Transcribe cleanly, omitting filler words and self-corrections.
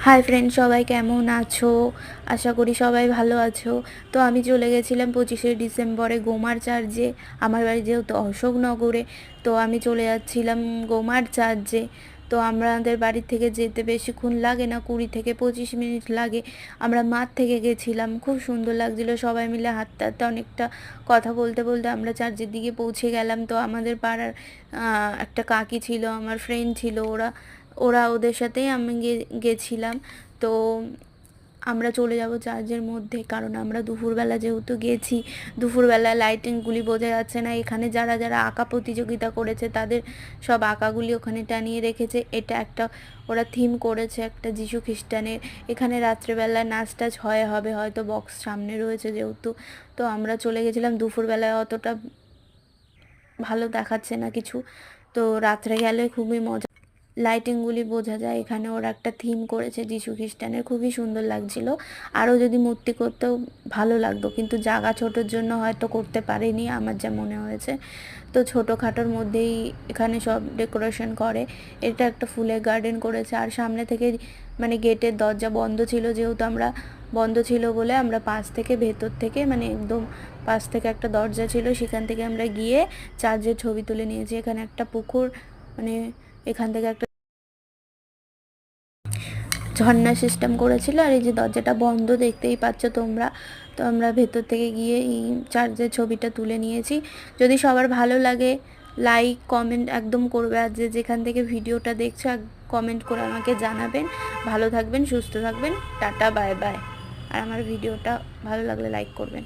Hi friend, সবাই কেমন আছো? আশা করি সবাই ভালো আছো। তো আমি চলে গেছিলাম 25শে ডিসেম্বরে গোমার চার্চে। আমার বাড়ি যেহেতু অশোকনগরে, তো আমি চলে যাচ্ছিলাম গোমার চার্চে। তো আমাদের বাড়ির থেকে যেতে বেশিক্ষণ লাগে না, 20 থেকে 25 মিনিট লাগে। আমরা মাঠ থেকে গেছিলাম, খুব সুন্দর লাগছিলো। সবাই মিলে হাঁটতে হাঁটতে অনেকটা কথা বলতে বলতে আমরা চার্চের দিকে পৌঁছে গেলাম। তো আমাদের পাড়ার একটা কাকি ছিল, আমার ফ্রেন্ড ছিল, ওরা ওরা ওদের সাথেই আমি গেছিলাম। তো আমরা চলে যাব চার্চের মধ্যে, কারণ আমরা দুপুরবেলা যেহেতু গেছি, দুপুরবেলা লাইটিংগুলি বোঝা যাচ্ছে না। এখানে যারা যারা আঁকা প্রতিযোগিতা করেছে তাদের সব আঁকাগুলি ওখানে টানিয়ে রেখেছে। এটা একটা ওরা থিম করেছে একটা যিশু খ্রিস্টানের। এখানে রাত্রেবেলা নাচ টাচ হবে, হয়তো বক্স সামনে রয়েছে যেহেতু। তো আমরা চলে গেছিলাম দুপুরবেলায়, অতটা ভালো দেখাচ্ছে না কিছু। তো রাত্রে গেলে খুবই মজা, লাইটিংগুলি বোঝা যায়। এখানে ওরা একটা থিম করেছে যিশু খ্রিস্টানের, খুবই সুন্দর লাগছিল। আরও যদি মূর্তি করতেও ভালো লাগতো, কিন্তু জায়গা ছোটোর জন্য হয়তো করতে পারেনি, আমার যা মনে হয়েছে। তো ছোটোখাটোর মধ্যেই এখানে সব ডেকোরেশন করে। এটা একটা ফুলের গার্ডেন করেছে। আর সামনে থেকে মানে গেটের দরজা বন্ধ ছিল, যেহেতু আমরা বন্ধ ছিল বলে আমরা পাশ থেকে ভেতর থেকে মানে একদম পাশ থেকে একটা দরজা ছিল, সেখান থেকে আমরা গিয়ে চার্চের ছবি তুলে নিয়েছি। এখানে একটা পুকুর, মানে এখান থেকে একটা ঝর্ণা সিস্টেম করেছিল। আর এই যে দরজাটা বন্ধ, দেখতেই পাচ্ছ তোমরা। তো আমরা ভেতর থেকে গিয়ে এই চার্চের ছবিটা তুলে নিয়েছি। যদি সবার ভালো লাগে, লাইক কমেন্ট একদম করবে। আর যে যেখান থেকে ভিডিওটা দেখছো কমেন্ট করে আমাকে জানাবেন। ভালো থাকবেন, সুস্থ থাকবেন, টাটা বাই বাই। আর আমার ভিডিওটা ভালো লাগলে লাইক করবেন।